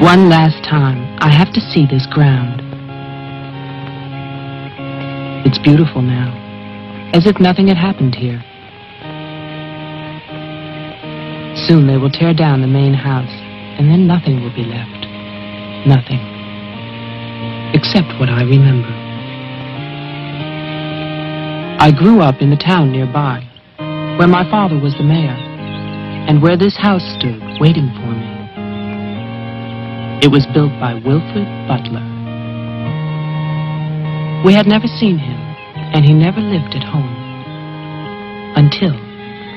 One last time, I have to see this ground. It's beautiful now, as if nothing had happened here. Soon they will tear down the main house, and then nothing will be left. Nothing. Except what I remember. I grew up in the town nearby, where my father was the mayor, and where this house stood, waiting for me. It was built by Wilfred Butler. We had never seen him, and he never lived at home. Until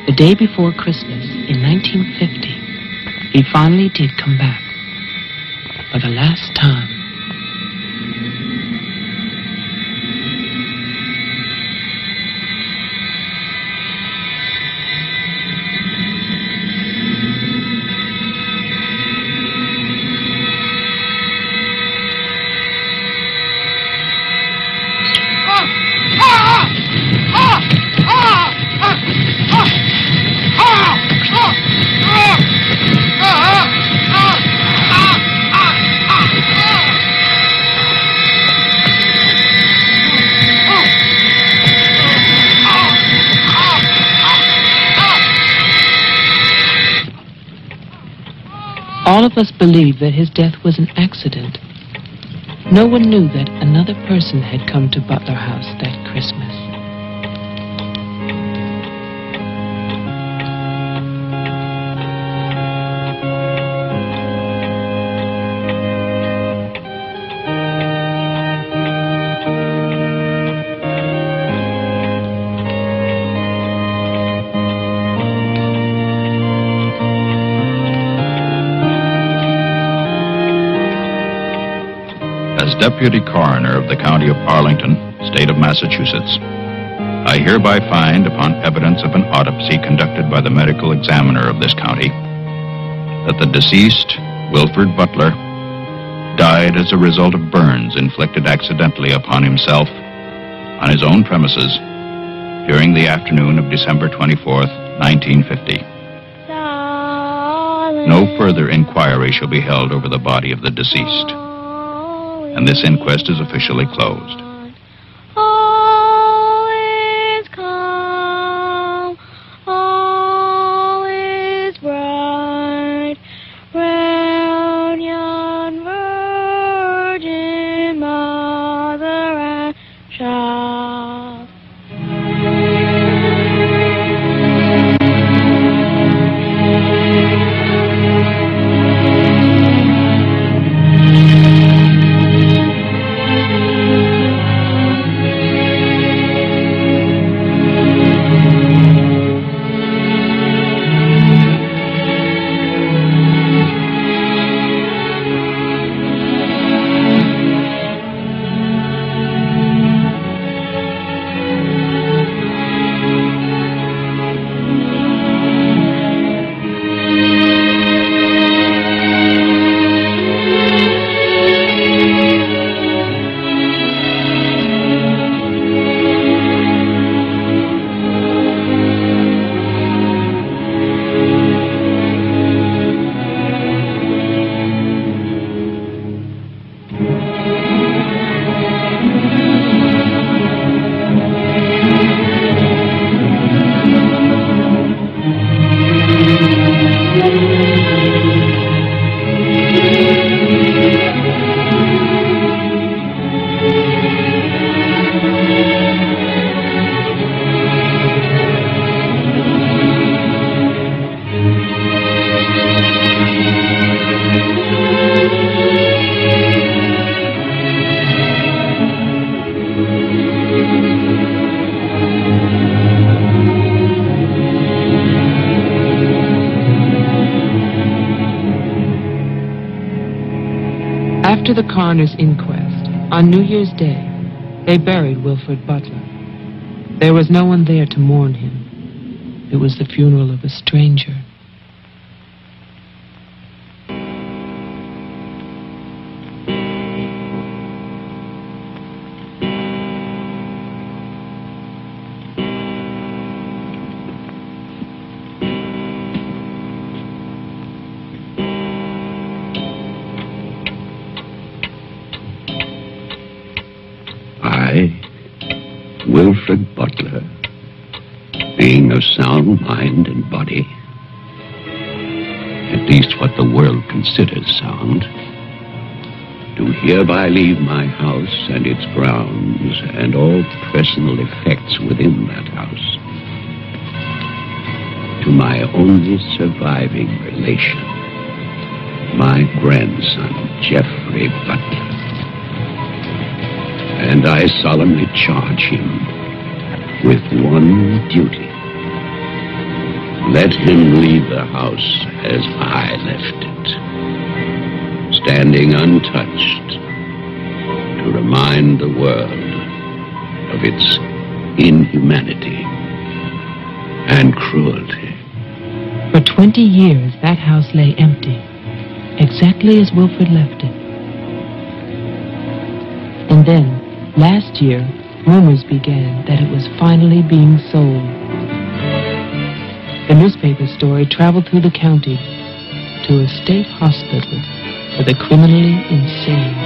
the day before Christmas in 1950, he finally did come back. For the last time. All of us believed that his death was an accident. No one knew that another person had come to Butler House that Christmas. As Deputy Coroner of the County of Arlington, State of Massachusetts, I hereby find, upon evidence of an autopsy conducted by the medical examiner of this county, that the deceased, Wilfred Butler, died as a result of burns inflicted accidentally upon himself on his own premises during the afternoon of December 24th, 1950. No further inquiry shall be held over the body of the deceased, and this inquest is officially closed. All is calm, all is bright, round yon Virgin Mother and Child. After the coroner's inquest, on New Year's Day, they buried Wilfred Butler. There was no one there to mourn him. It was the funeral of a stranger. Alfred Butler, being of sound mind and body, at least what the world considers sound, do hereby leave my house and its grounds and all personal effects within that house to my only surviving relation, my grandson, Geoffrey Butler. And I solemnly charge him with one duty. Let him leave the house as I left it, standing untouched to remind the world of its inhumanity and cruelty. For 20 years, that house lay empty, exactly as Wilfred left it. And then, last year, rumors began that it was finally being sold. The newspaper story traveled through the county to a state hospital for the criminally insane.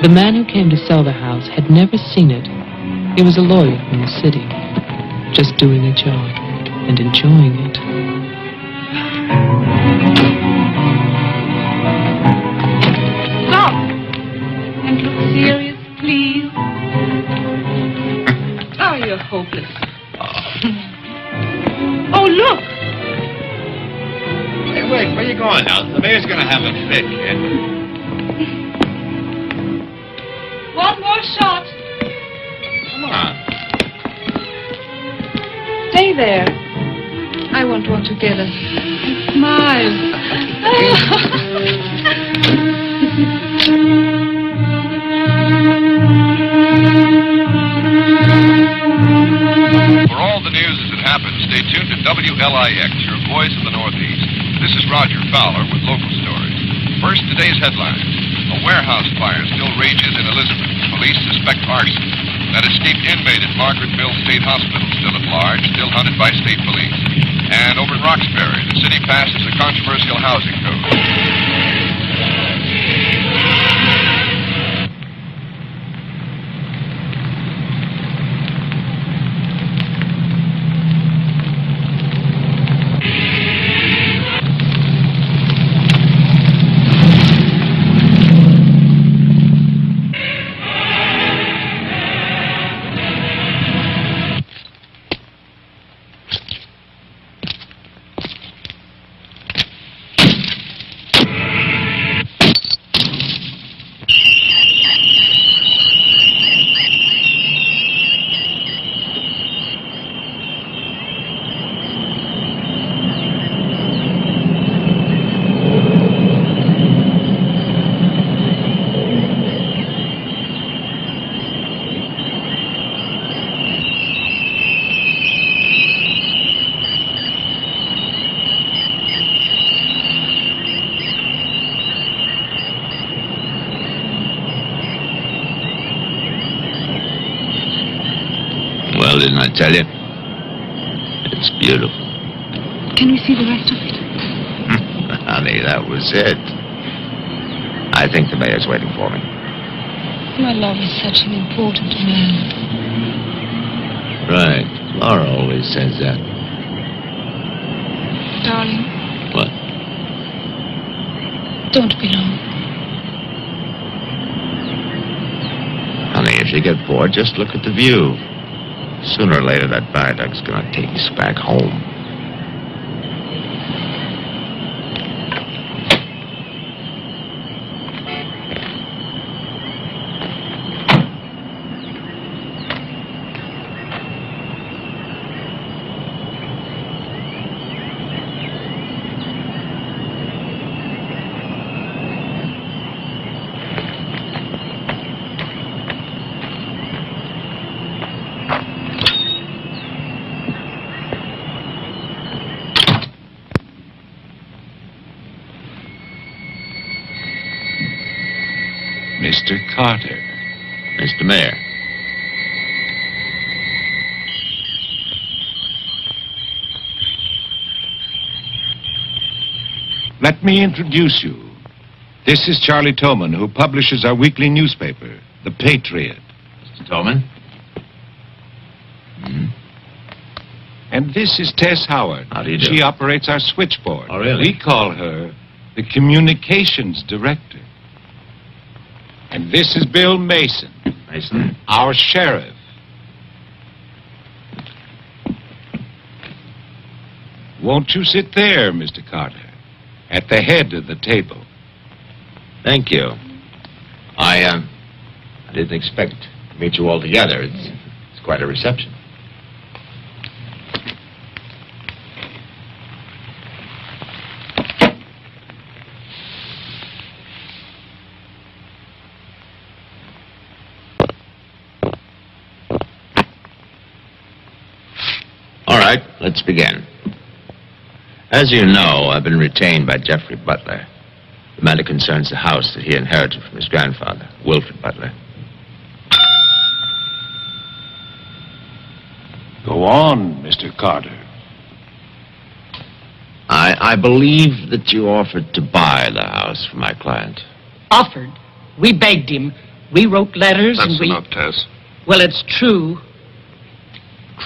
The man who came to sell the house had never seen it. He was a lawyer from the city, just doing a job and enjoying it. Stop! And look serious, please. Oh, you're hopeless. Oh, look! Hey, wait, where you going now? The mayor's gonna have a fit, kid. One more shot. Come on. Stay there. I want one together. Smile. For all the news as it happens, stay tuned to WLIX, your voice of the Northeast. This is Roger Fowler with local stories. First, today's headlines. A warehouse fire still rages in Elizabeth. Police suspect arson. That escaped inmate at Margaretville State Hospital still at large, still hunted by state police. And over in Roxbury, the city passes a controversial housing code. Well, didn't I tell you? It's beautiful. Can we see the rest of it? Honey, that was it. I think the mayor's waiting for me. My love is such an important man. Right. Laura always says that. Darling, What? Don't be long. Honey, if you get bored, just look at the view. Sooner or later, that viaduct's gonna take us back home. Mr. Carter. Mr. Mayor. Let me introduce you. This is Charlie Tolman, who publishes our weekly newspaper, The Patriot. Mr. Tolman. And this is Tess Howard. How do you do? She operates our switchboard. Oh, really? We call her the Communications Director. And this is Bill Mason. Mason? Our sheriff. Won't you sit there, Mr. Carter, at the head of the table? Thank you. I didn't expect to meet you all together. It's quite a reception. All right, let's begin. As you know, I've been retained by Jeffrey Butler. The matter concerns the house that he inherited from his grandfather, Wilfred Butler. Go on, Mr. Carter. I believe that you offered to buy the house for my client. Offered. We begged him. We wrote letters That's and we... enough, Tess. Well, it's true.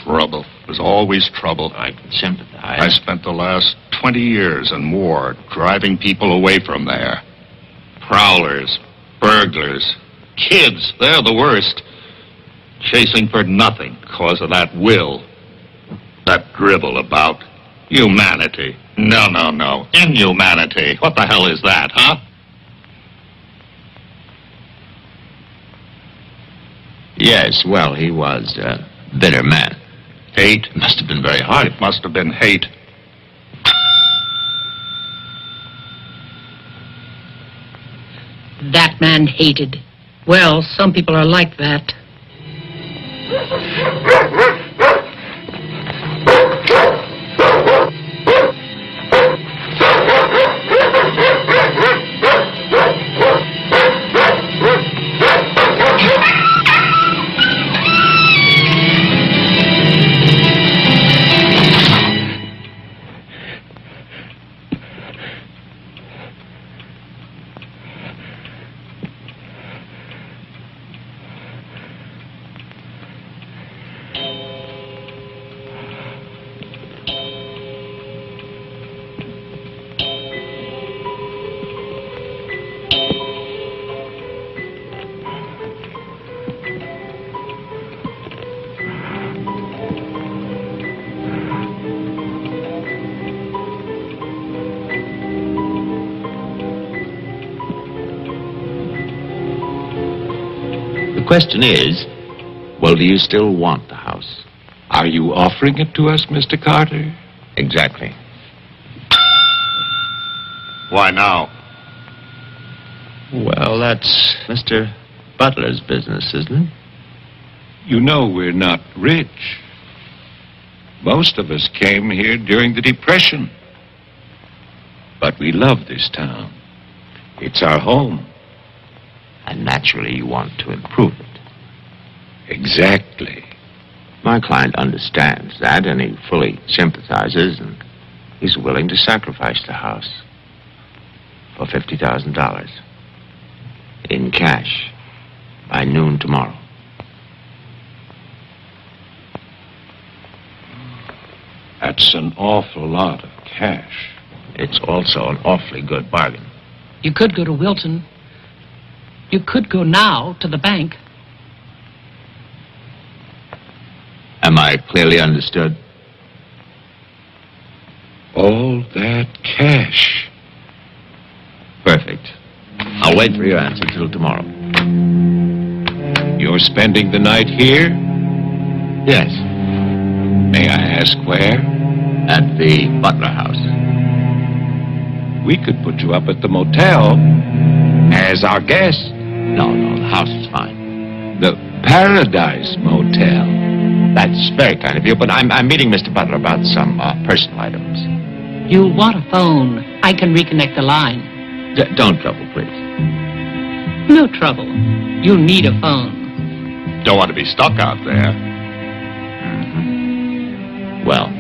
Trouble. There's always trouble. I can sympathize. I spent the last 20 years and more driving people away from there. Prowlers, burglars, kids, they're the worst. Chasing for nothing because of that will. That dribble about humanity. No. Inhumanity. What the hell is that, huh? Yes, well, he was a bitter man. Hate. It must have been very hard. It must have been hate. That man hated. Well, some people are like that. The question is, well, do you still want the house? Are you offering it to us, Mr. Carter? Exactly. Why now? Well, that's Mr. Butler's business, isn't it? You know we're not rich. Most of us came here during the Depression. But we love this town. It's our home. And naturally, you want to improve it. Exactly. My client understands that, and he fully sympathizes, and he's willing to sacrifice the house for $50,000 in cash by noon tomorrow. That's an awful lot of cash. It's also an awfully good bargain. You could go to Wilton. You could go now to the bank. Am I clearly understood? All that cash. Perfect. I'll wait for your answer till tomorrow. You're spending the night here? Yes. May I ask where? At the Butler House. We could put you up at the motel as our guest. No, the house is fine. The Paradise Motel. That's very kind of you, but I'm meeting Mr. Butler about some personal items. You'll want a phone. I can reconnect the line. Don't trouble, please. No trouble. You'll need a phone. Don't want to be stuck out there. Mm-hmm. Well,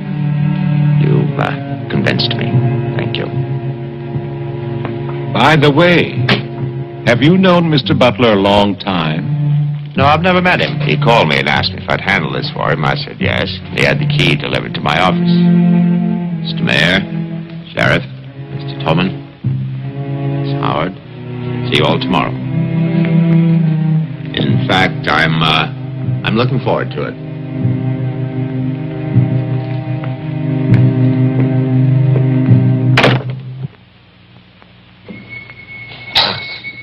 you've convinced me. Thank you. By the way, have you known Mr. Butler a long time? No, I've never met him. He called me and asked me if I'd handle this for him. I said yes. He had the key delivered to my office. Mr. Mayor, Sheriff, Mr. Tolman, Miss Howard, see you all tomorrow. In fact, I'm looking forward to it.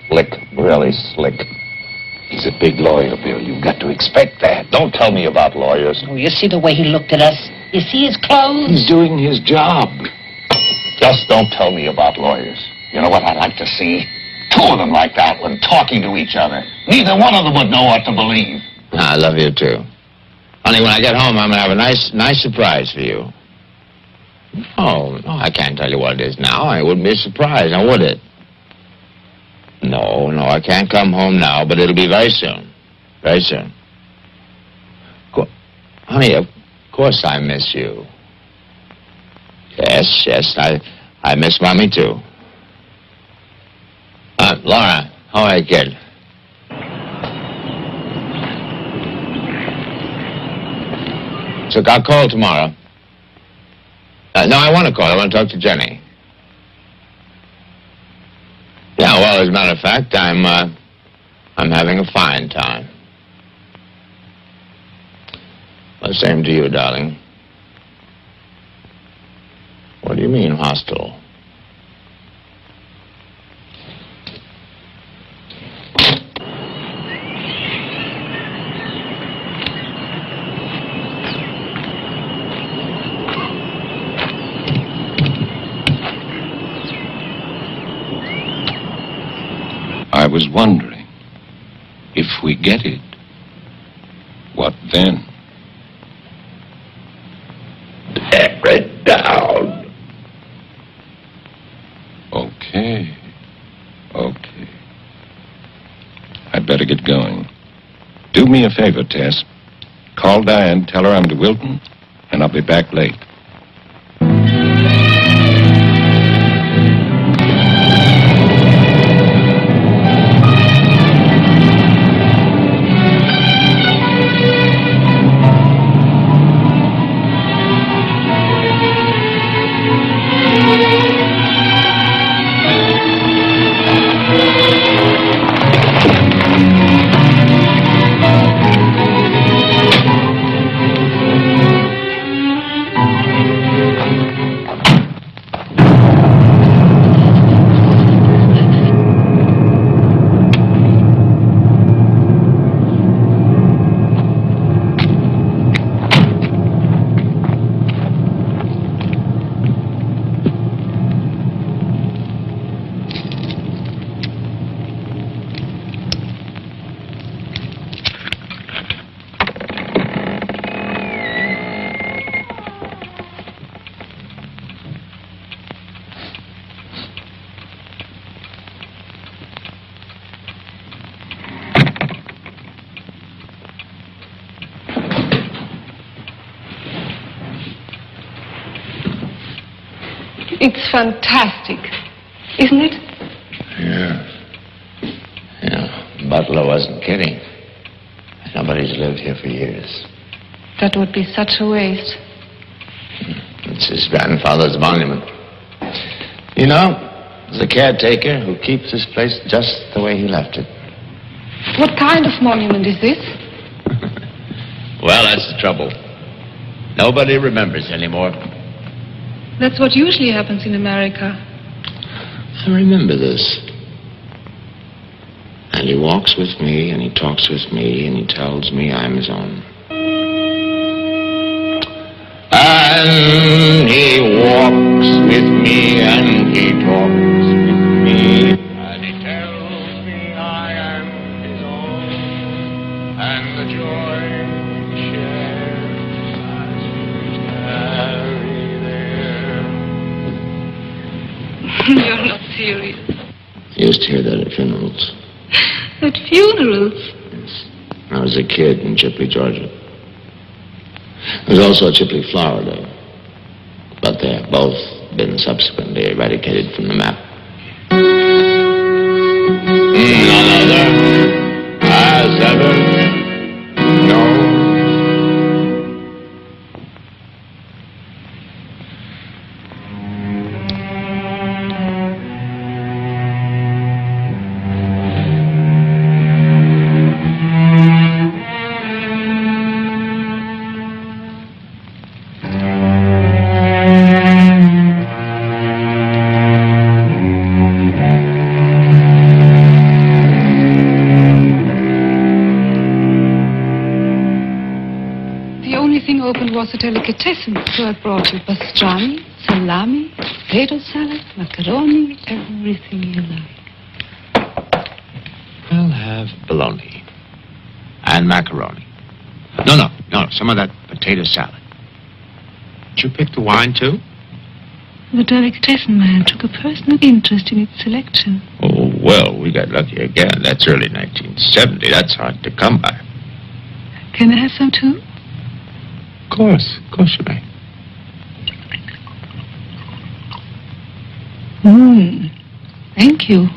Slick, really slick. He's a big lawyer, Bill. You've got to expect that. Don't tell me about lawyers. Oh, you see the way he looked at us? You see his clothes? He's doing his job. Just don't tell me about lawyers. You know what I'd like to see? Two of them like that one talking to each other. Neither one of them would know what to believe. I love you, too. Honey, when I get home, I'm going to have a nice surprise for you. Oh, no, I can't tell you what it is now. It wouldn't be a surprise, now would it? No, I can't come home now, but it'll be very soon. Very soon. Honey, of course I miss you. Yes, I miss Mommy, too. Laura, how are you, kid? So I'll call tomorrow. No, I want to call. I want to talk to Jenny. Yeah, well, as a matter of fact, I'm having a fine time. Well, same to you, darling. What do you mean, hostile? I was wondering, if we get it, what then? Tear it down. Okay. I'd better get going. Do me a favor, Tess. Call Diane, tell her I'm to Wilton, and I'll be back late. It's fantastic, isn't it? Yeah. Butler wasn't kidding. Nobody's lived here for years. That would be such a waste. It's his grandfather's monument. You know, The caretaker who keeps this place just the way he left it. What kind of monument is this? Well, that's the trouble. Nobody remembers anymore. That's what usually happens in America. I remember this. And he walks with me, and he talks with me, and he tells me I'm his own. And he walks with me, and he talks with me, and he tells me I am his own, and the joy he shares as we tarry there. You're not serious. I used to hear that at funerals. At funerals? Yes. When I was a kid in Chipley, Georgia. There's also a Chipley, Florida. But they have both been subsequently eradicated from the map. None other has ever known. Was a delicatessen, so I brought you pastrami, salami, potato salad, macaroni, everything you like. I'll have bologna and macaroni. No, some of that potato salad. Did you pick the wine, too? The delicatessen man took a personal interest in its selection. Oh, well, we got lucky again. That's early 1970. That's hard to come by. Can I have some, too? Of course you may. Thank you.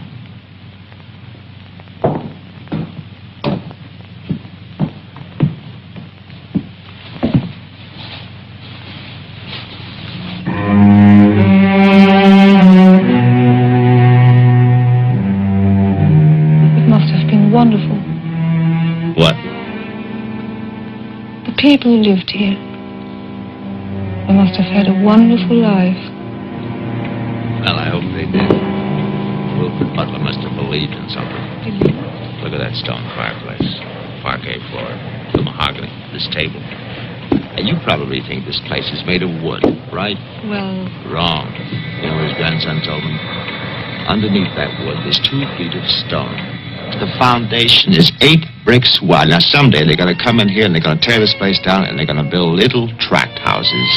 It must have been wonderful. What? The people who lived here. They must have had a wonderful life. Well, I hope they did. Wilfred Butler must have believed in something. Look at that stone fireplace, parquet floor, the mahogany, this table. And you probably think this place is made of wood, right? Well... Wrong. You know what his grandson told me? Underneath that wood, there's 2 feet of stone. The foundation is 8 bricks wide. Now, someday they're going to come in here and they're going to tear this place down and they're going to build little tract houses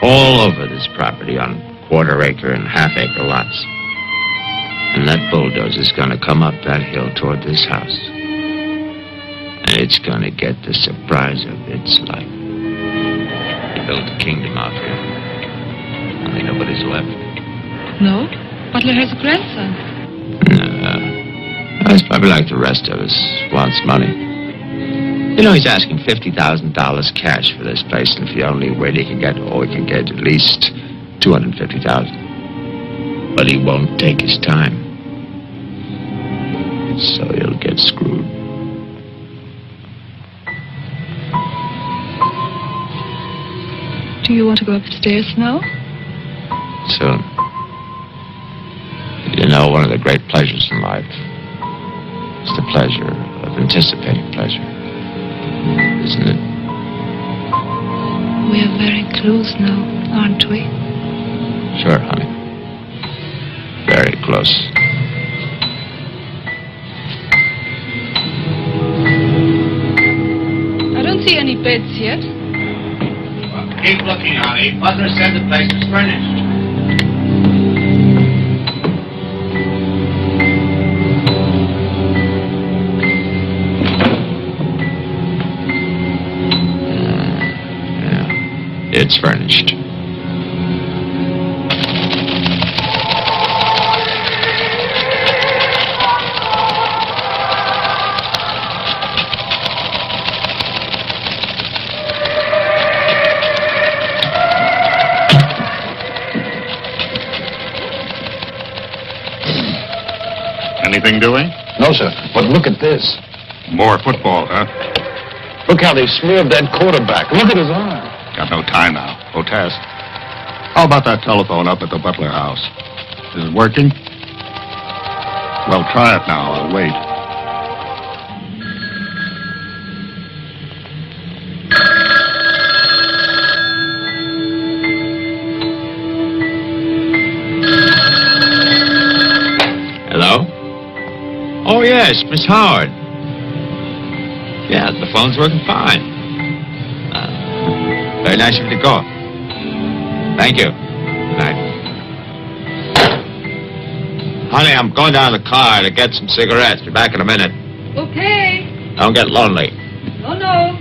all over this property on quarter-acre and half-acre lots. And that bulldozer's going to come up that hill toward this house. And it's going to get the surprise of its life. They built a kingdom out here. Only nobody's left. No? Butler has a grandson. No. He's probably like the rest of us. Wants money. You know, he's asking $50,000 cash for this place, and if you only wait, he can get at least $250,000. But he won't take his time. So he'll get screwed. Do you want to go upstairs now? Soon. You know, one of the great pleasures in life is the pleasure of anticipating pleasure. Isn't it? We are very close now, aren't we? Sure, honey. Very close. I don't see any beds yet. Well, keep looking, honey. Butler said the place was furnished. It's furnished. anything doing? No, sir. But look at this. More football, huh? Look how they smeared that quarterback. Look at his arm. Got no time now. No test. How about that telephone up at the Butler house? Is it working? Well, try it now. I'll wait. Hello? Oh, yes, Miss Howard. Yeah, the phone's working fine. Very nice of you to call. Thank you. Good night. Honey, I'm going down to the car to get some cigarettes. Be back in a minute. Okay. Don't get lonely. No.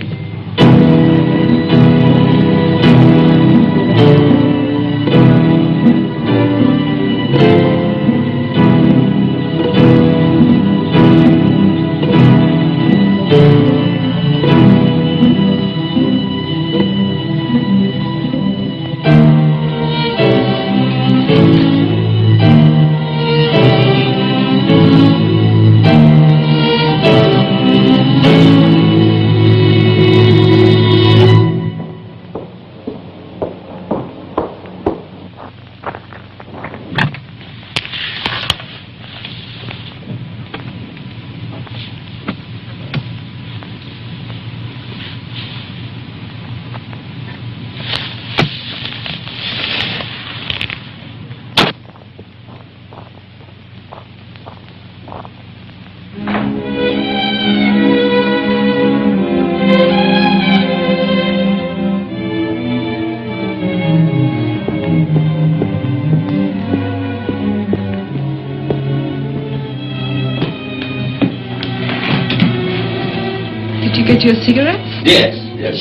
Did you get your cigarettes? Yes,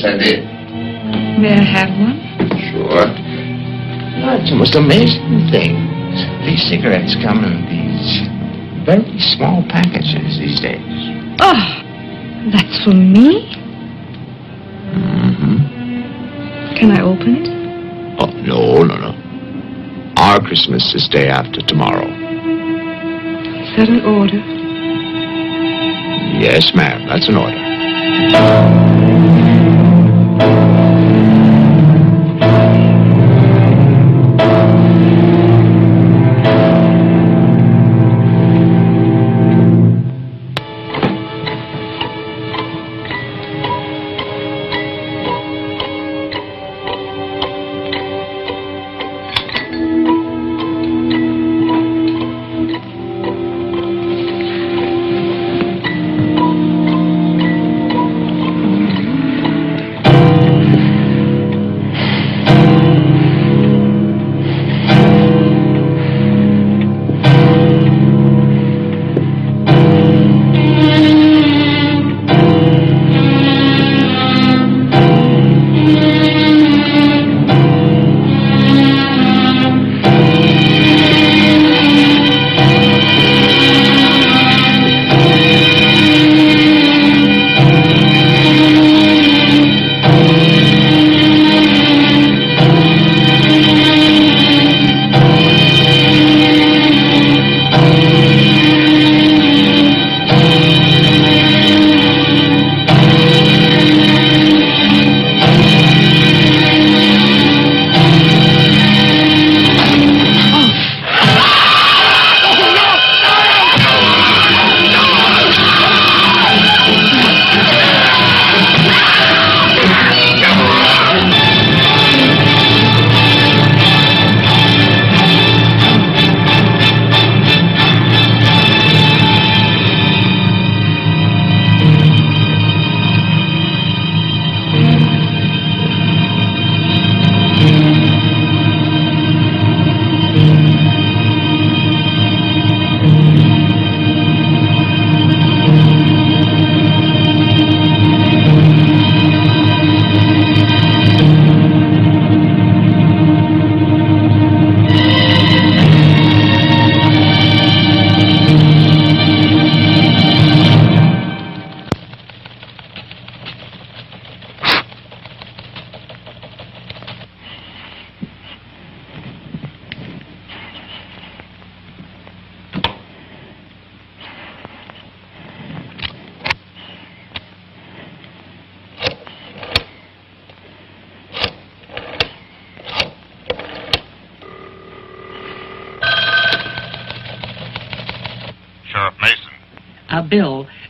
I did. May I have one? Sure. Well, it's the most amazing thing. These cigarettes come in these very small packages these days. Oh, that's for me? Mm-hmm. Can I open it? Oh, no. Our Christmas is day after tomorrow. Is that an order? Yes, ma'am, that's an order.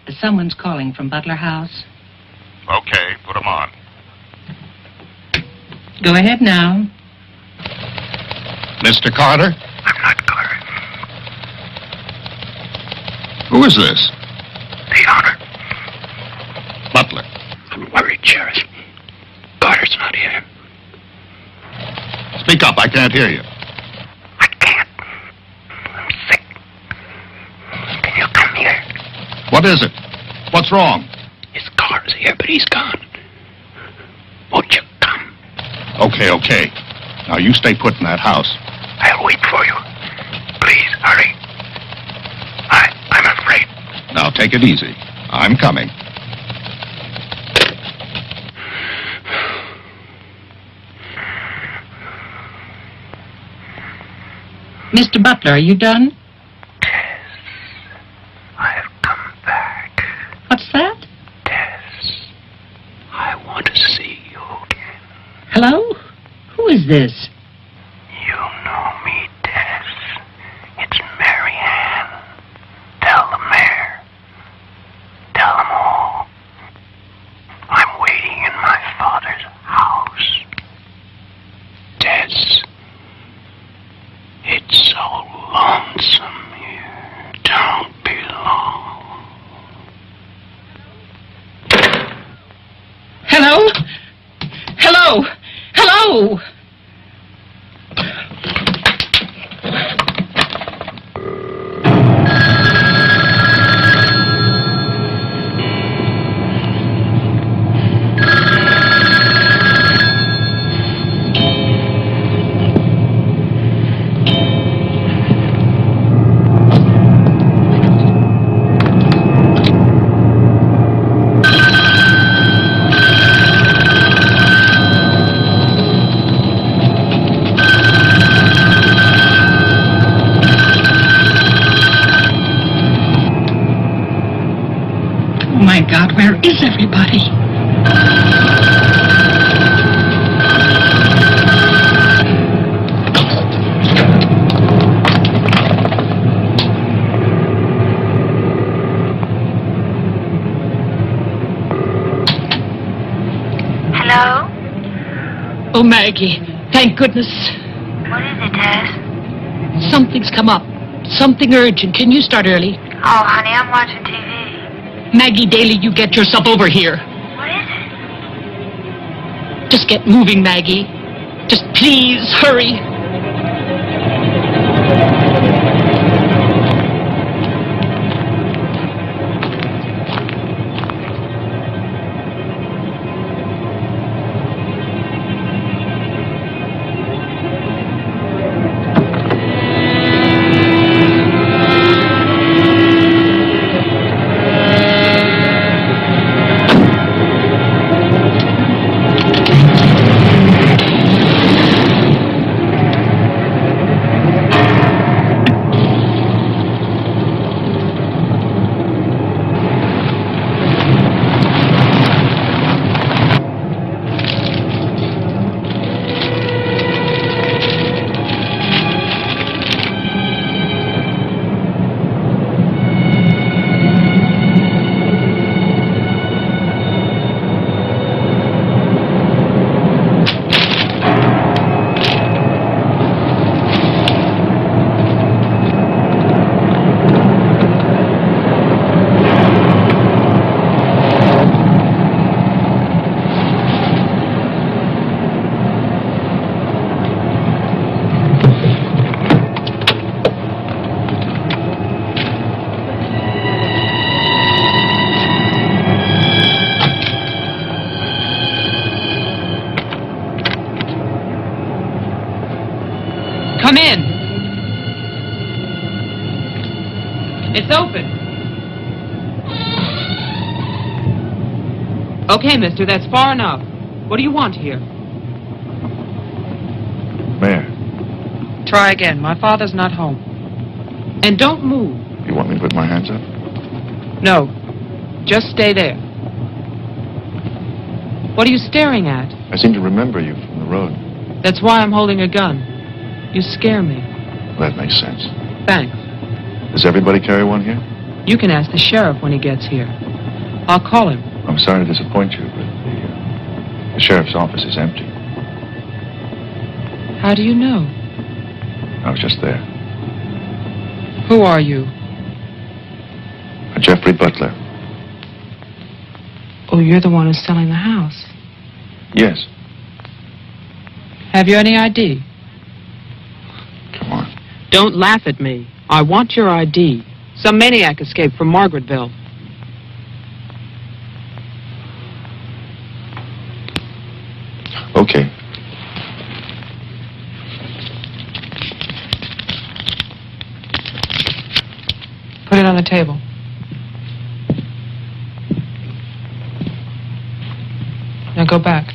Someone's calling from Butler House. Okay, put him on. Go ahead now. Mr. Carter? I'm not Carter. Who is this? The owner. Butler. I'm worried, Sheriff. Carter's not here. Speak up, I can't hear you. I can't. I'm sick. Can you come here? What is it? What's wrong? His car's here, but he's gone. Won't you come? Okay. Now you stay put in that house. I'll wait for you. Please, hurry. I'm afraid. Now take it easy. I'm coming. Mr. Butler, are you done? Tess, I've come back. What's that? Tess, I want to see you again. Hello? Who is this? You know me, Tess. It's Mary Ann. Tell the mayor. Tell them all. I'm waiting in my father's house. Tess, it's so lonesome here. Don't be long. Hello? Hello? Hello? Oh my God, where is everybody? Hello? Oh, Maggie, thank goodness. What is it, Tess? Something's come up. Something urgent. Can you start early? Oh, honey, I'm watching TV. Maggie Daly, you get yourself over here. What is it? Just get moving, Maggie. Just please hurry. Come in. It's open. Okay, mister, that's far enough. What do you want here? Mayor, Try again. My father's not home. And don't move. you want me to put my hands up? No. Just stay there. What are you staring at? I seem to remember you from the road. That's why I'm holding a gun. You scare me. That makes sense. Thanks. Does everybody carry one here? You can ask the sheriff when he gets here. I'll call him. I'm sorry to disappoint you, but the sheriff's office is empty. How do you know? I was just there. Who are you? Jeffrey Butler. Oh, you're the one who's selling the house. Yes. Have you any ID? Come on. Don't laugh at me. I want your ID. Some maniac escaped from Margaretville. Okay. Put it on the table. Now go back.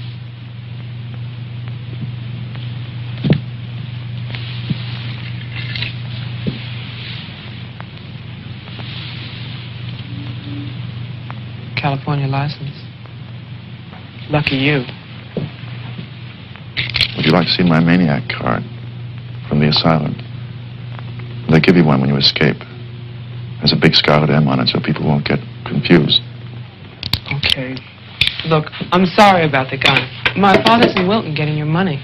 California license. Lucky you. Would you like to see my maniac card from the asylum? They give you one when you escape. There's a big scarlet M on it so people won't get confused. Okay. Look, I'm sorry about the gun. My father's in Wilton getting your money.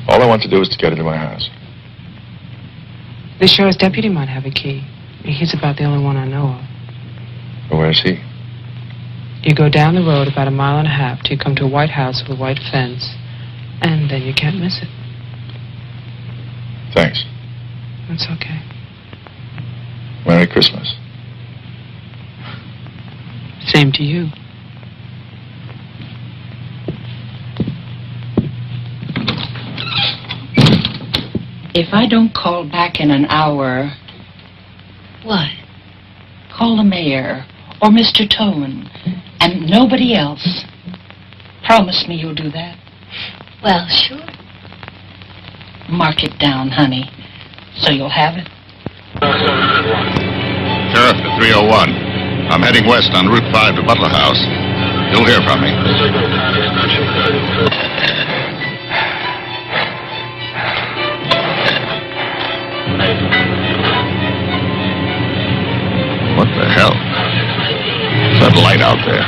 All I want to do is to get into my house. The sheriff's deputy might have a key. He's about the only one I know of. Well, where's he? You go down the road about 1.5 miles till you come to a white house with a white fence. And then you can't miss it. Thanks. That's okay. Merry Christmas. Same to you. If I don't call back in an hour... What? Call the mayor or Mr. Tone and nobody else. Promise me you'll do that. Well, sure. Mark it down, honey, so you'll have it. Sheriff to 301. I'm heading west on Route 5 to Butler House. You'll hear from me. What the hell? What's that light out there?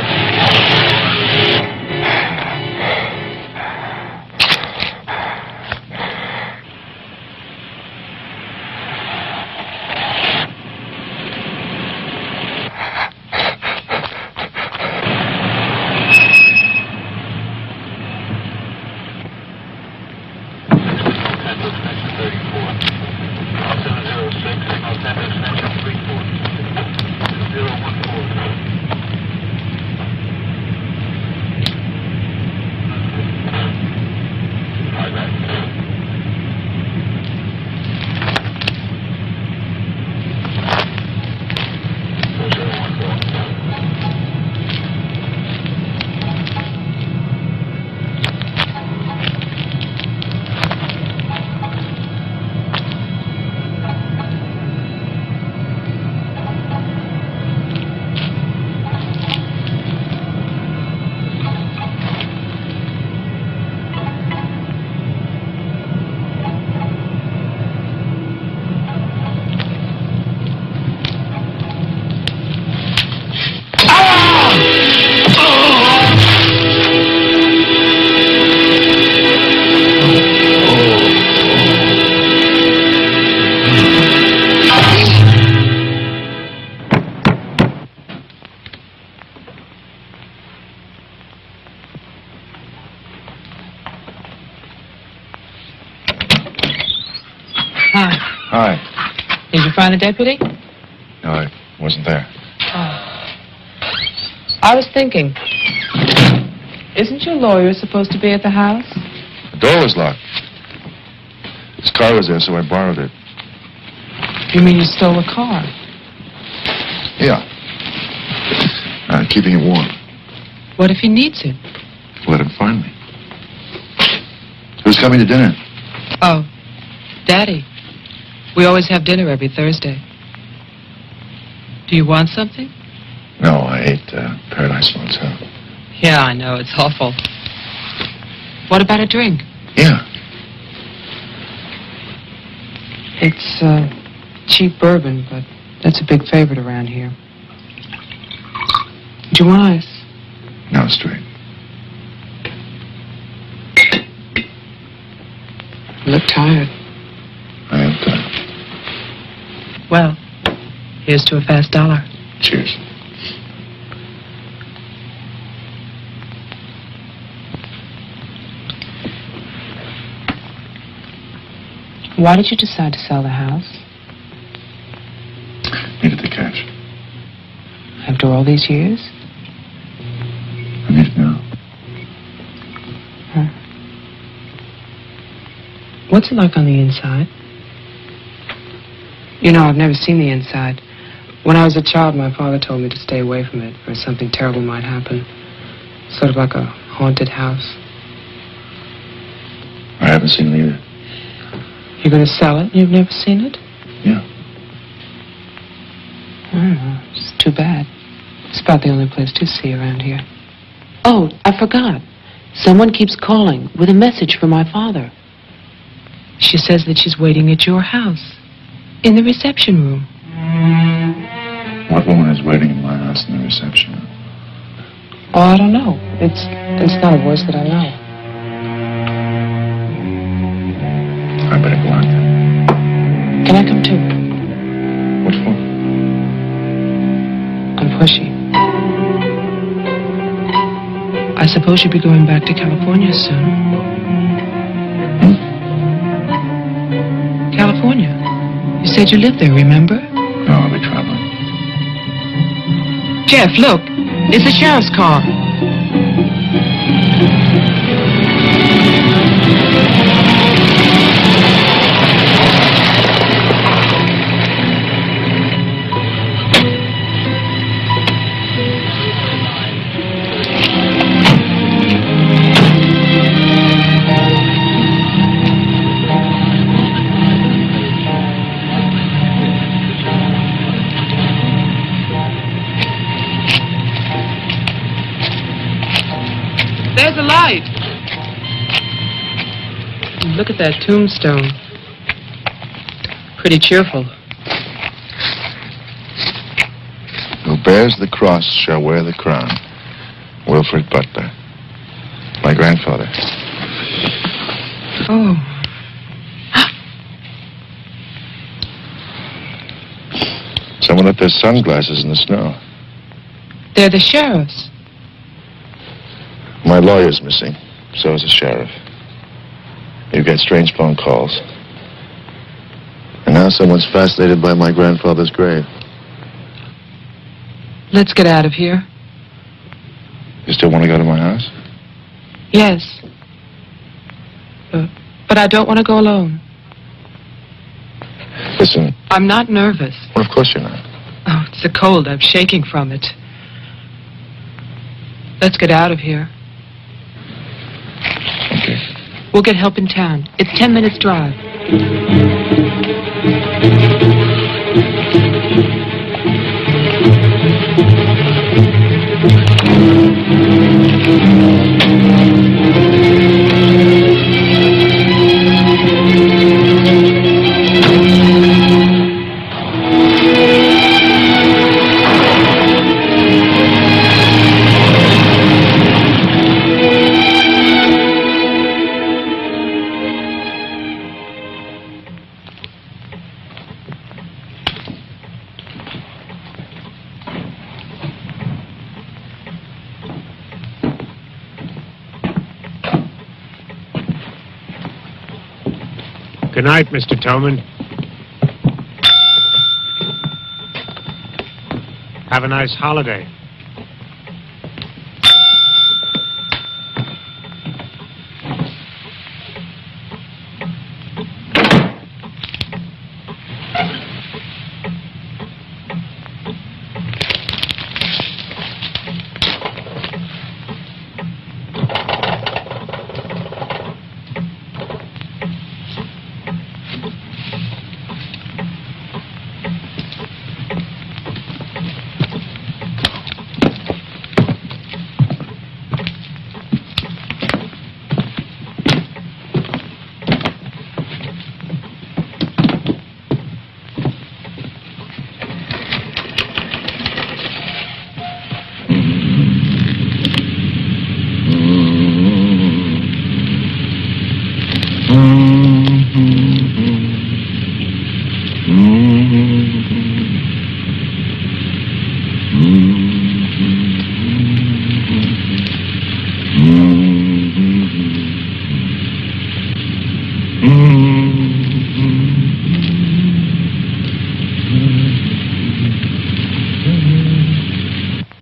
Hi. Did you find the deputy? No, I wasn't there. Oh. I was thinking, isn't your lawyer supposed to be at the house? The door was locked. His car was there, so I borrowed it. You mean you stole a car? Yeah. Keeping it warm. What if he needs it? Let him find me. Who's coming to dinner? Oh, Daddy. We always have dinner every Thursday. Do you want something? No, I ate Paradise Motel. Yeah, I know. It's awful. What about a drink? Yeah. It's cheap bourbon, but that's a big favorite around here. Do you want ice? No, straight. You look tired. I am tired. Well, here's to a fast dollar. Cheers. Why did you decide to sell the house? Needed the cash. After all these years? I need it now. Huh. What's it like on the inside? You know, I've never seen the inside. When I was a child, my father told me to stay away from it, or something terrible might happen. Sort of like a haunted house. I haven't seen it either. You're going to sell it? You've never seen it? Yeah. I don't know. It's too bad. It's about the only place to see around here. Oh, I forgot. Someone keeps calling with a message for my father. She says that she's waiting at your house, in the reception room. What woman is waiting in my house in the reception room? Oh, I don't know. It's not a voice that I know. I better go out there. Can I come too? What for? I'm pushy. I suppose you'll be going back to California soon. California? You said you lived there, remember? No, I'll be traveling. Jeff, look. It's the sheriff's car. There's a light. Look at that tombstone. Pretty cheerful. Who bears the cross shall wear the crown. Wilfred Butler. My grandfather. Oh. Someone left their sunglasses in the snow. They're the sheriff's. My lawyer's missing. So is the sheriff. You get strange phone calls. And now someone's fascinated by my grandfather's grave. Let's get out of here. You still want to go to my house? Yes. But I don't want to go alone. Listen. I'm not nervous. Well, of course you're not. Oh, it's the cold. I'm shaking from it. Let's get out of here. Okay. We'll get help in town. It's 10 minutes drive. Good night, Mr. Tillman. Have a nice holiday.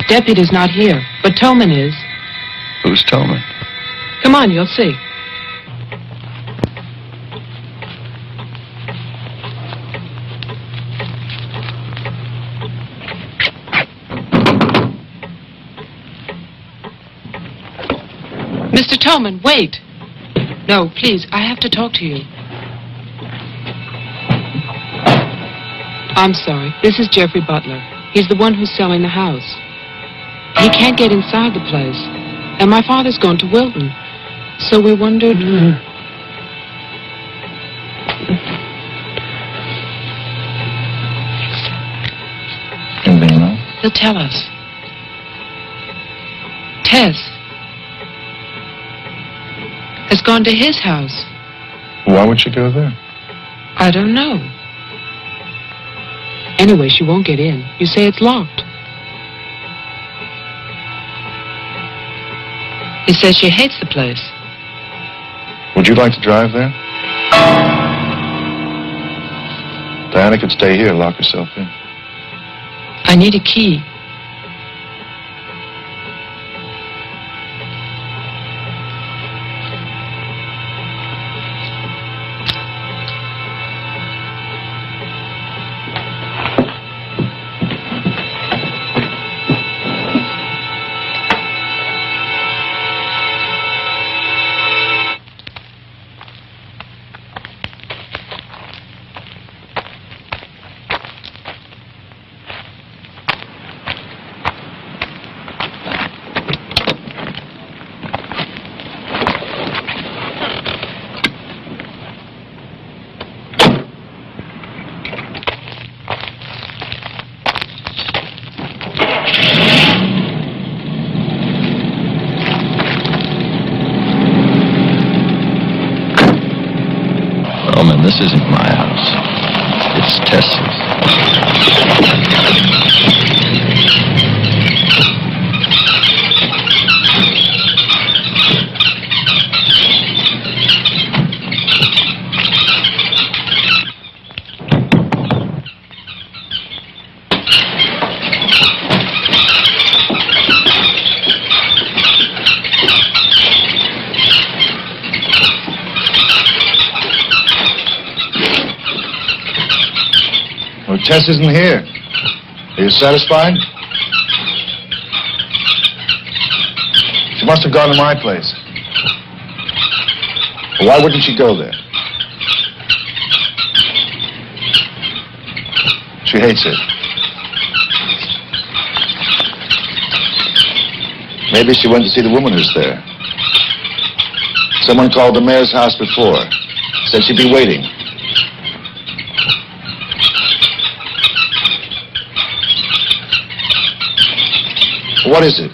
Deputy's not here, but Tillman is. Who's Tillman? Come on, you'll see. Mr. Tillman, wait. No, please, I have to talk to you. I'm sorry. This is Jeffrey Butler. He's the one who's selling the house. He can't get inside the place. And my father's gone to Wilton. So we wondered... Anything else? He'll tell us. Tess has gone to his house. Why would she go there? I don't know. Anyway, she won't get in. You say it's locked. He says she hates the place. Would you like to drive there? Diana could stay here, lock herself in. I need a key. This isn't my house. It's Tess's. Tess isn't here. Are you satisfied? She must have gone to my place. Well, why wouldn't she go there? She hates it. Maybe she went to see the woman who's there. Someone called the mayor's house before. Said she'd be waiting. What is it?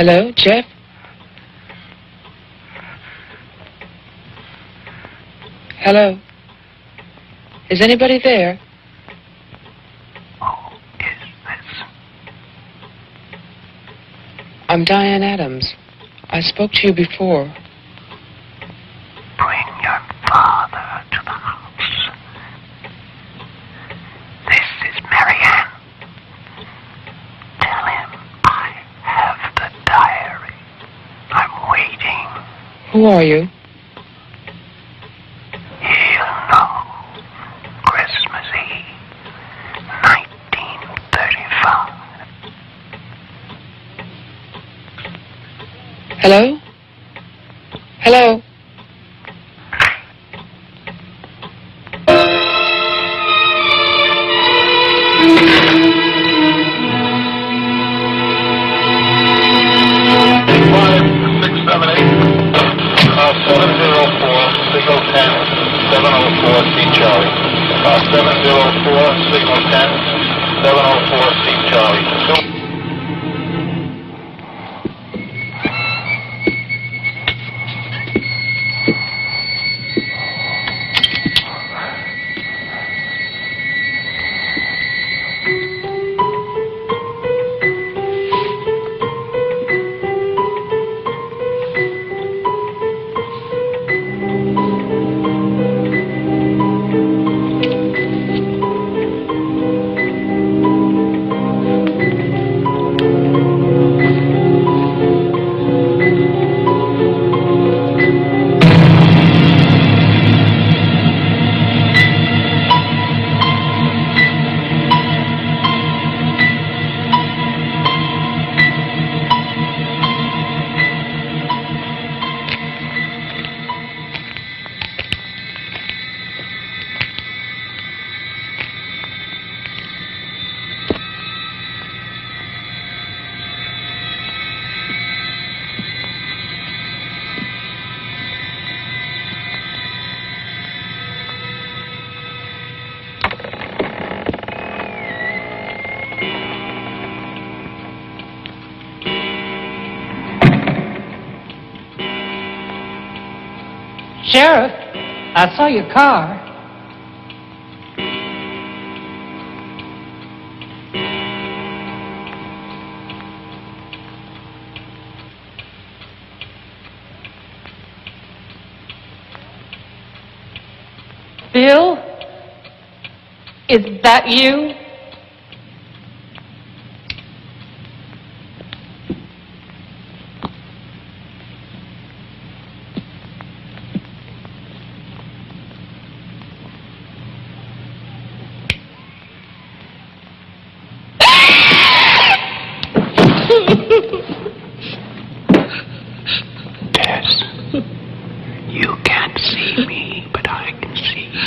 Hello, Jeff? Hello? Is anybody there? Who is this? I'm Diane Adams. I spoke to you before. Bring your father to the house. This is Marianne. Tell him I have the diary. I'm waiting. Who are you? He'll know. Christmas Eve, 1935. Hello? Hello? Sheriff, I saw your car. Bill, is that you? Tess, you can't see me, but I can see you.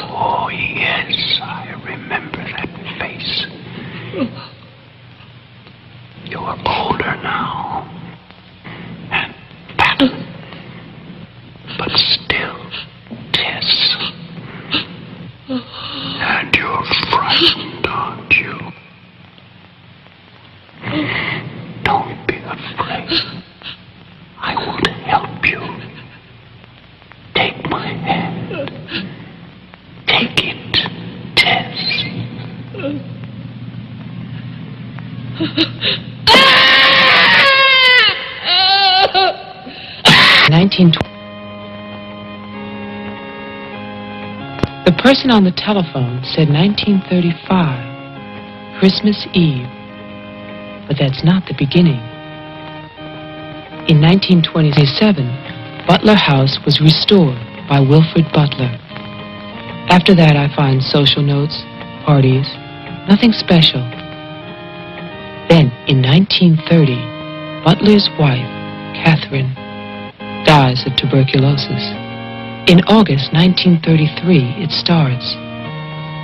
Oh, yes, I remember that face. You're older now, and fat, but still, Tess. And you're frightened, aren't you? Don't be afraid. I want to help you. Take my hand. Take it, Tess. 1920. The person on the telephone said 1935, Christmas Eve. But that's not the beginning. In 1927, Butler House was restored by Wilfred Butler. After that, I find social notes, parties, nothing special. Then, in 1930, Butler's wife, Catherine, dies of tuberculosis. In August 1933, it starts.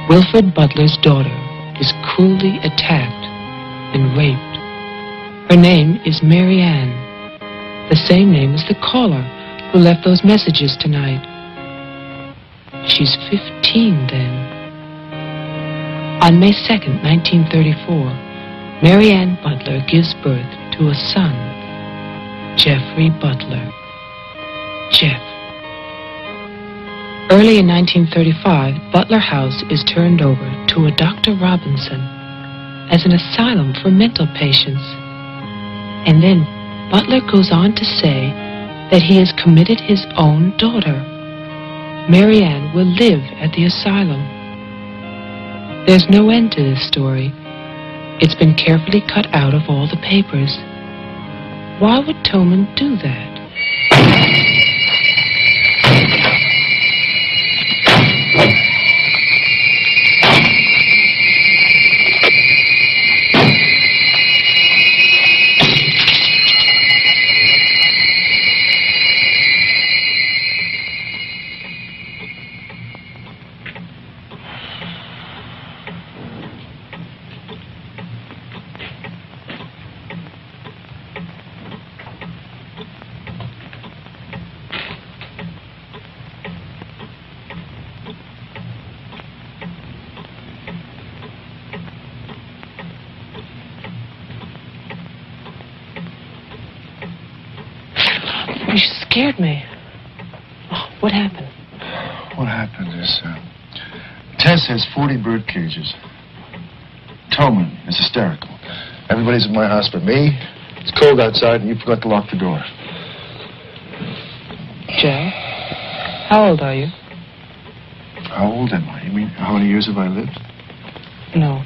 Wilfred Butler's daughter is cruelly attacked and raped. Her name is Mary Ann, the same name as the caller who left those messages tonight. She's 15 then. On May 2nd, 1934, Mary Ann Butler gives birth to a son, Jeffrey Butler. Jeff. Early in 1935, Butler House is turned over to a Dr. Robinson as an asylum for mental patients. And then Butler goes on to say that he has committed his own daughter. Mary Ann will live at the asylum. There's no end to this story. It's been carefully cut out of all the papers. Why would Toman do that? You scared me. Oh, what happened? What happened is, Tess has 40 bird cages. Tillman is hysterical. Everybody's at my house but me. It's cold outside and you forgot to lock the door. Joe, how old are you? How old am I? You mean, how many years have I lived? No.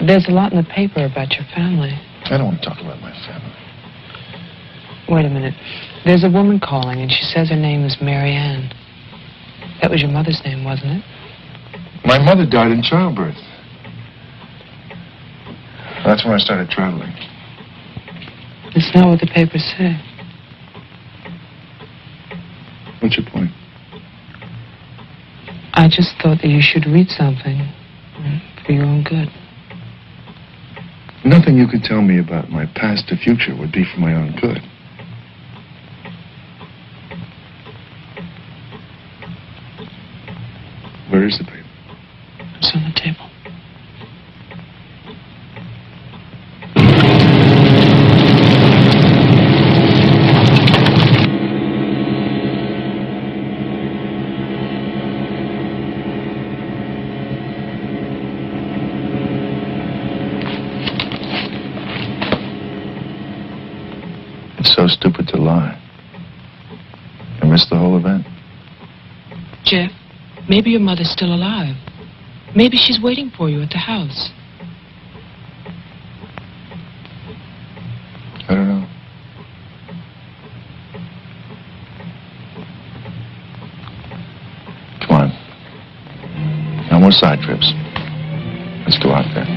There's a lot in the paper about your family. I don't want to talk about my family. Wait a minute. There's a woman calling, and she says her name is Mary Ann. That was your mother's name, wasn't it? My mother died in childbirth. That's when I started traveling. It's not what the papers say. What's your point? I just thought that you should read something for your own good. Nothing you could tell me about my past or future would be for my own good. Where is the paper? It's on the table. It's so stupid to lie. I missed the whole event. Jeff, maybe your mother's still alive. Maybe she's waiting for you at the house. I don't know. Come on. No more side trips. Let's go out there.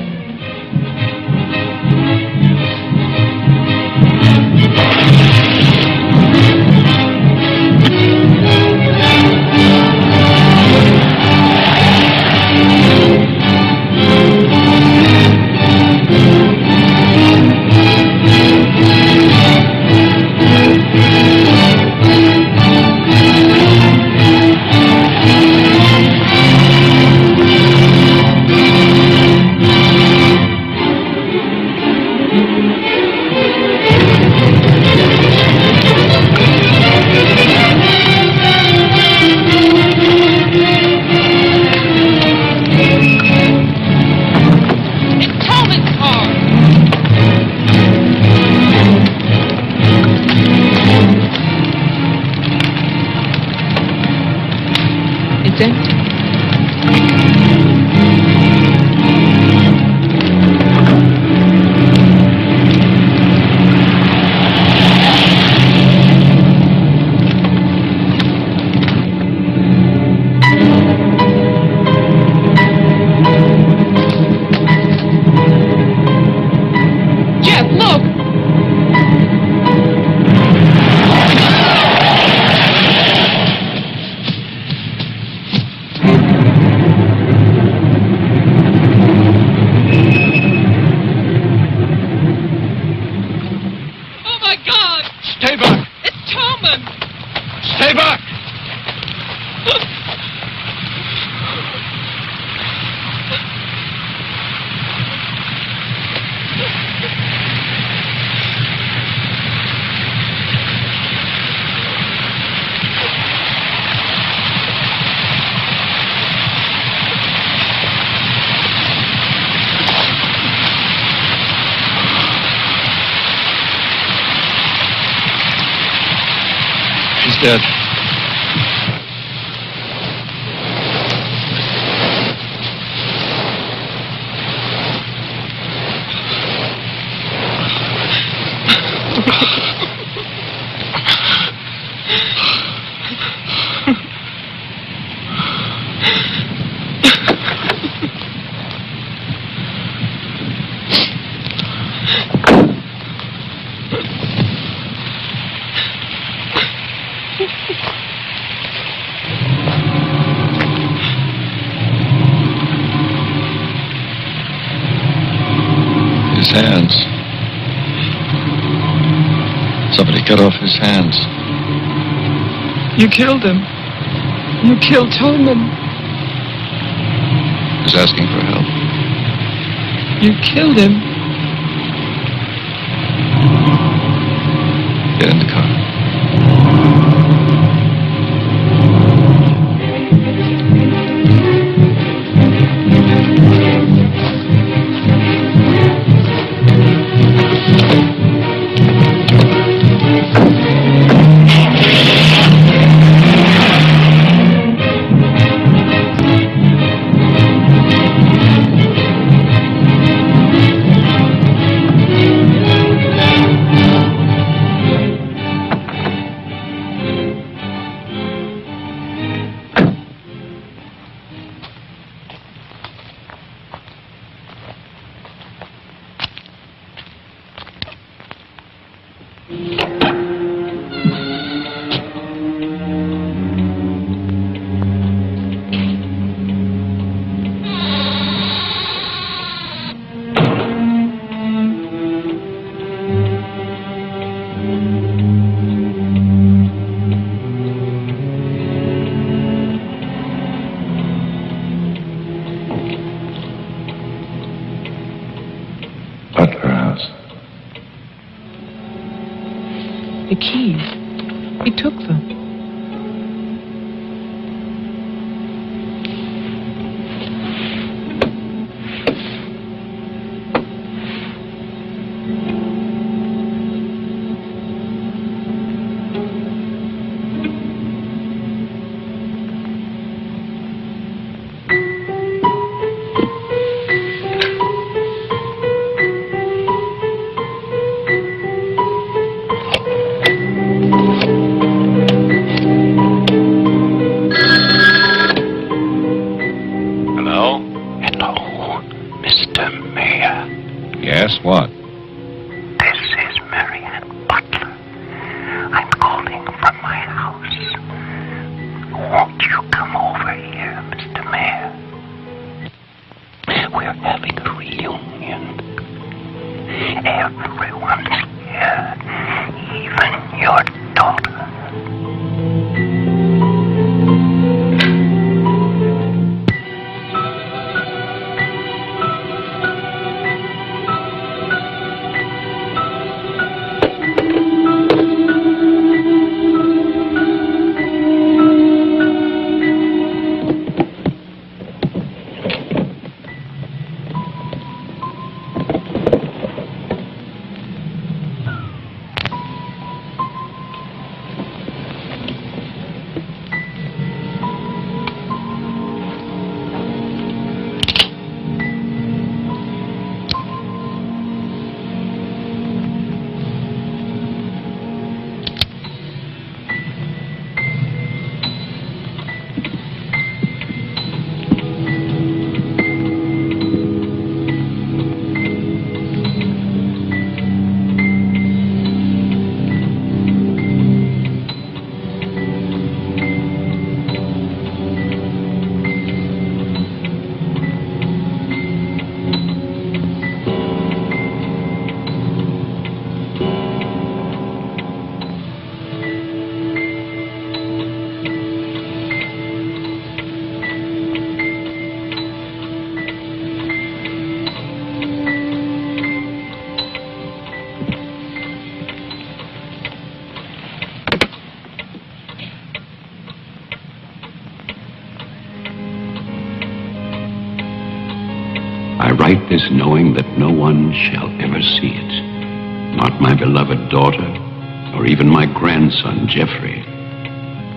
She's dead. His hands. Somebody cut off his hands. You killed him. You killed Tillman. He's asking for help. You killed him. Get in the car. The keys. He took them. Yes, what? This is Marianne Butler. I'm calling from my house. Won't you come over here, Mr. Mayor? We're having a reunion. Everyone's here, even your daughter. I write this knowing that no one shall ever see it. Not my beloved daughter, or even my grandson, Jeffrey.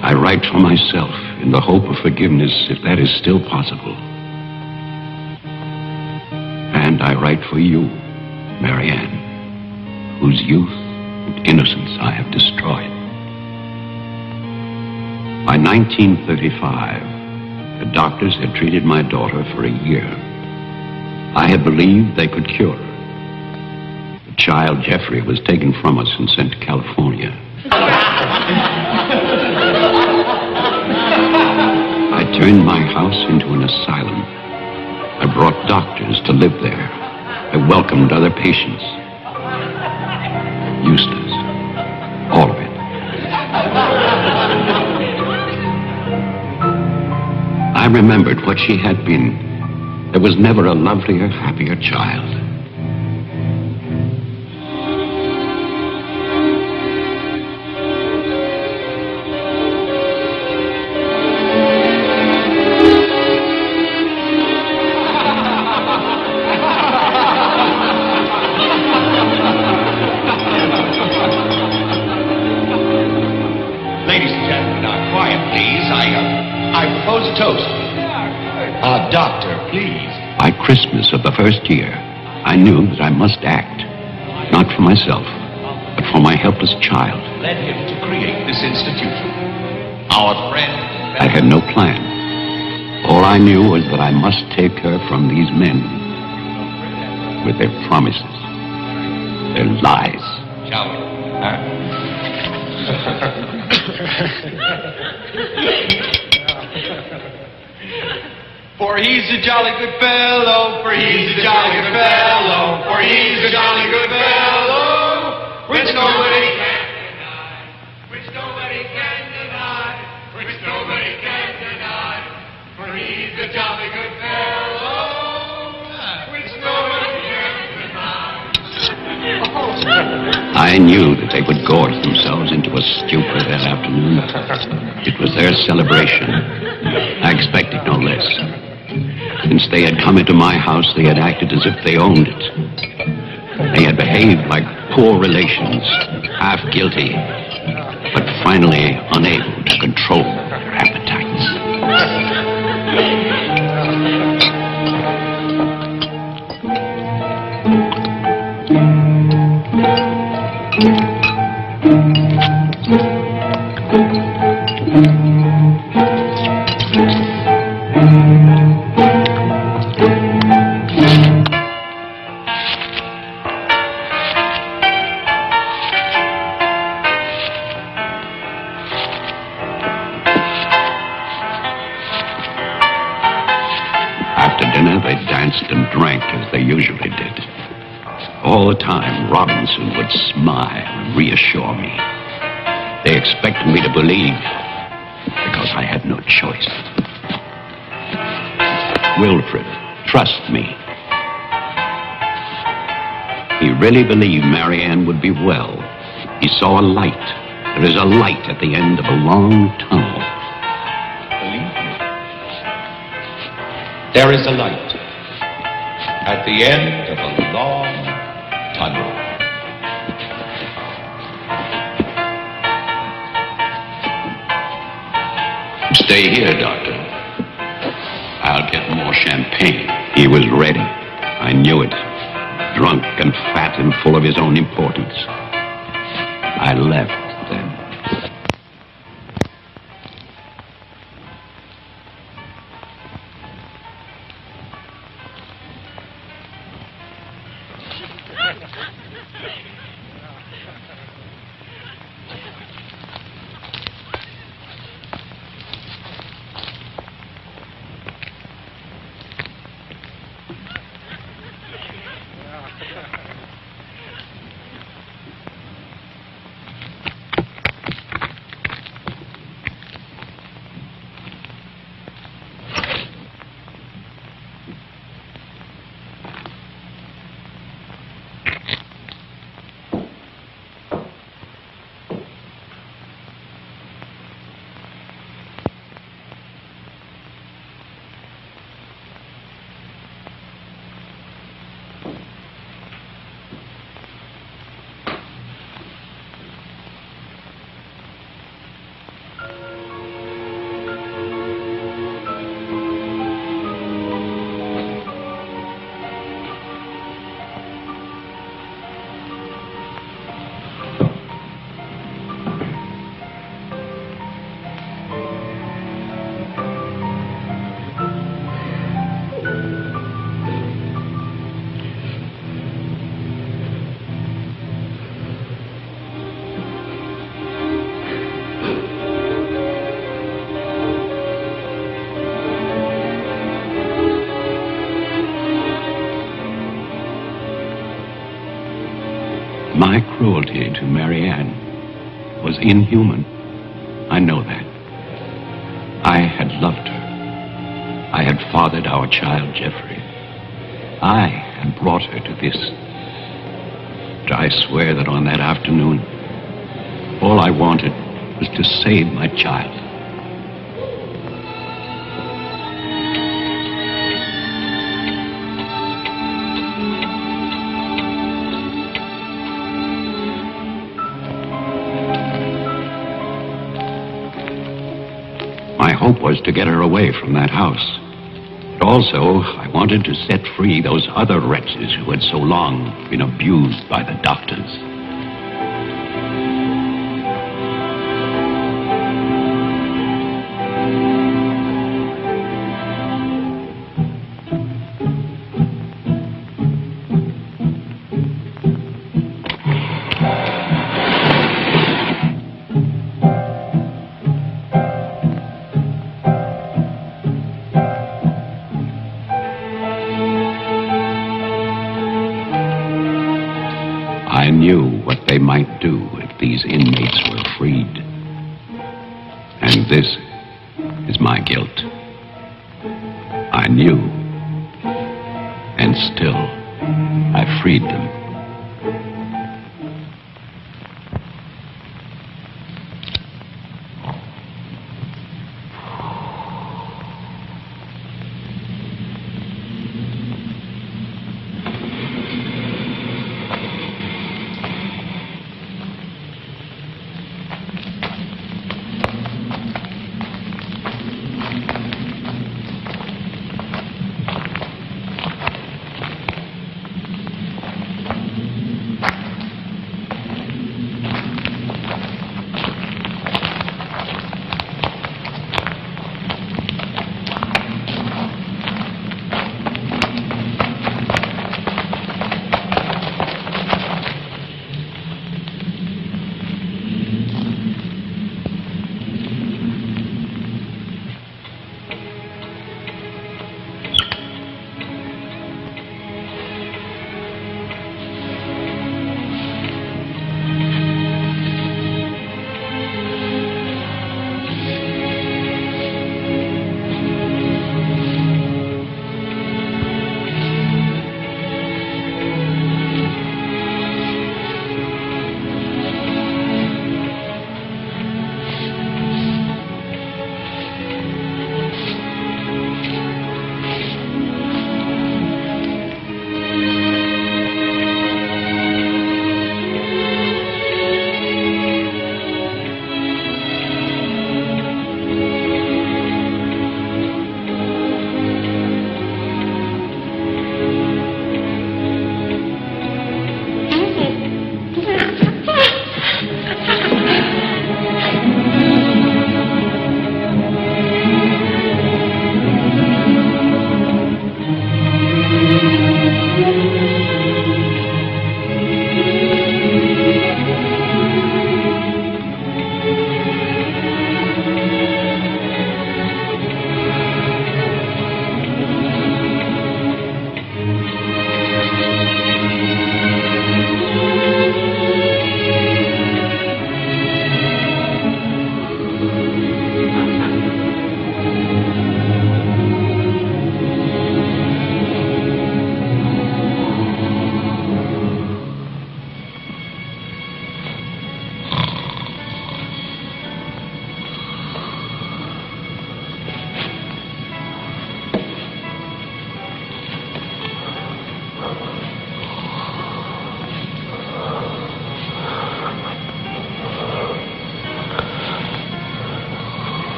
I write for myself in the hope of forgiveness, if that is still possible. And I write for you, Marianne, whose youth and innocence I have destroyed. By 1935, the doctors had treated my daughter for a year. I had believed they could cure her. The child, Jeffrey, was taken from us and sent to California. I turned my house into an asylum. I brought doctors to live there. I welcomed other patients. Useless. All of it. I remembered what she had been. There was never a lovelier, happier child. Ladies and gentlemen, quiet, please. I propose a toast. Doctor, please. By Christmas of the first year, I knew that I must act, not for myself, but for my helpless child. Led him to create this institution. Our friend... I had no plan. All I knew was that I must take her from these men with their promises, their lies. Shall we? For he's a jolly good fellow, for he's a jolly good fellow, for he's a jolly good fellow, which nobody can deny, which nobody can deny, which nobody can deny, for he's a jolly good fellow, which nobody can deny. I knew that they would gorge themselves into a stupor that afternoon. It was their celebration. I expected no less. Since they had come into my house, they had acted as if they owned it. They had behaved like poor relations, half guilty, but finally unable to control their appetites. And drank as they usually did. All the time, Robinson would smile and reassure me. They expected me to believe because I had no choice. Wilfred, trust me. He really believed Marianne would be well. He saw a light. There is a light at the end of a long tunnel. Believe me. There is a light at the end of a long tunnel. Stay here, Doctor. I'll get more champagne. He was ready. I knew it. Drunk and fat and full of his own importance. I left then. My cruelty to Marianne was inhuman. I know that. I had loved her. I had fathered our child, Jeffrey. I had brought her to this. But I swear that on that afternoon, all I wanted was to save my child. My hope was to get her away from that house. But also, I wanted to set free those other wretches who had so long been abused by the doctors. I knew what they might do if these inmates were freed. And this is my guilt. I knew, and still I freed them.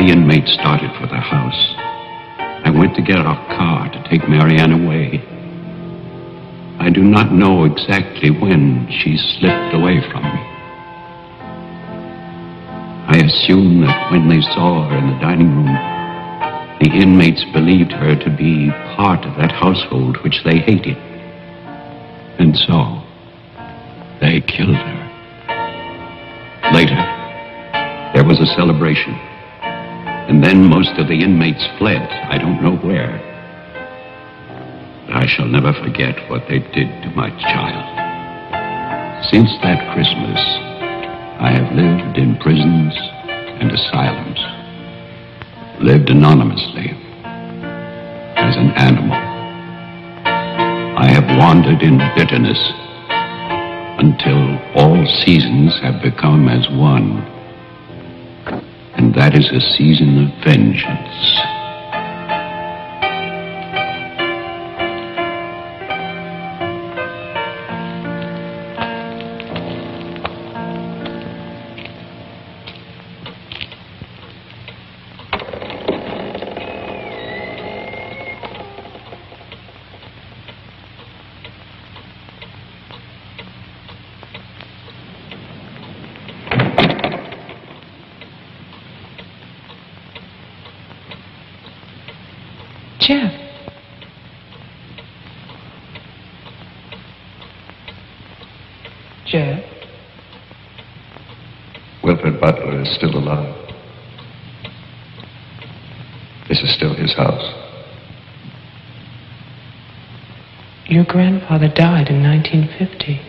the inmates started for their house, I went to get our car to take Marianne away. I do not know exactly when she slipped away away from me. I assume that when they saw her in the dining room, the inmates believed her to be part of that household which they hated. And so, they killed her. Later, there was a celebration. And then most of the inmates fled, I don't know where. But I shall never forget what they did to my child. Since that Christmas, I have lived in prisons and asylums, lived anonymously as an animal. I have wandered in bitterness until all seasons have become as one. And that is a season of vengeance. Jeff. Jeff. Wilfred Butler is still alive. This is still his house. Your grandfather died in 1950.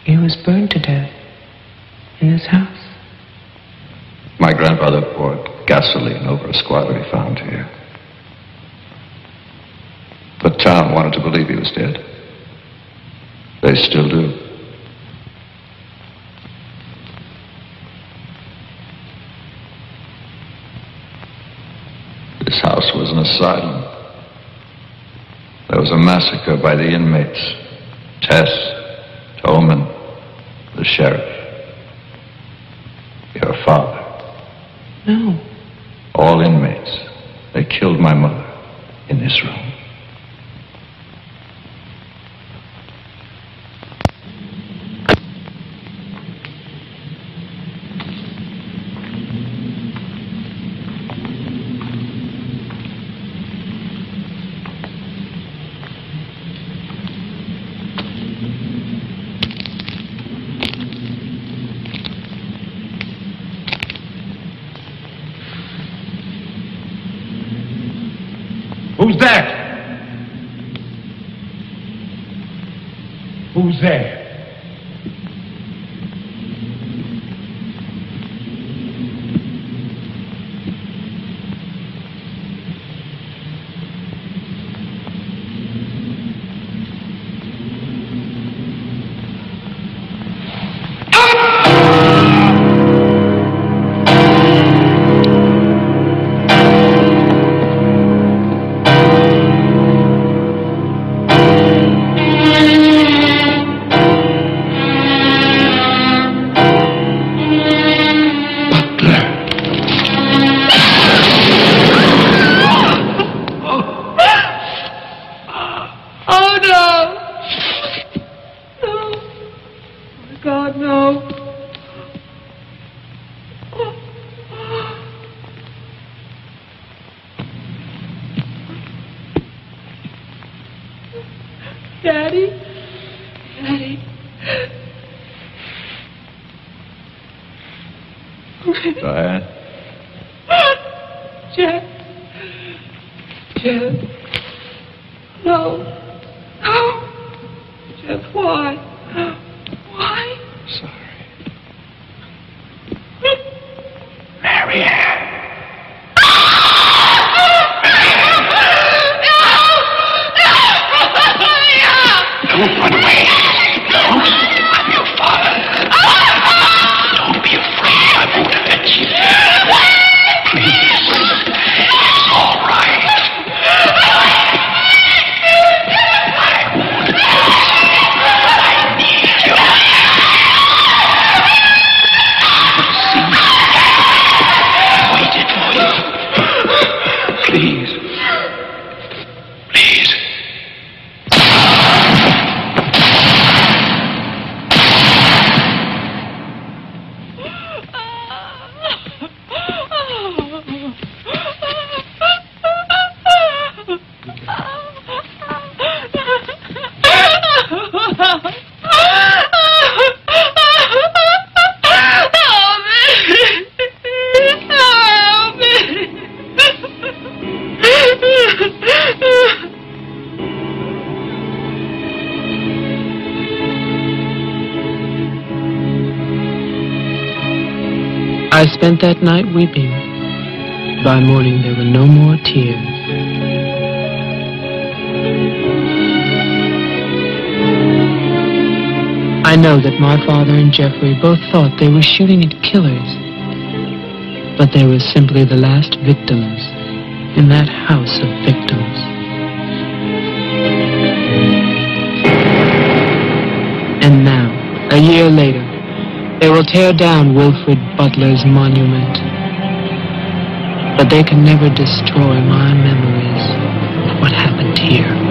He was burned to death in this house. My grandfather poured gasoline over a squatter he found here. The town wanted to believe he was dead. They still do. This house was an asylum. There was a massacre by the inmates. Tess, Toman, the sheriff. Your father. No. All inmates. They killed my mother in this room. Who's that? Who's there? Daddy? Daddy? Diane? Jeff? Jeff? No. No. Jeff, why? Why? Sorry. Marianne. Don't run away. No, I'm your father. Don't be afraid. I won't hurt you. Please. It's all right. I spent that night weeping. By morning there were no more tears. I know that my father and Jeffrey both thought they were shooting at killers, but they were simply the last victims in that house of victims. And now, a year later, they will tear down Wilfred Butler's monument, but they can never destroy my memories of what happened here.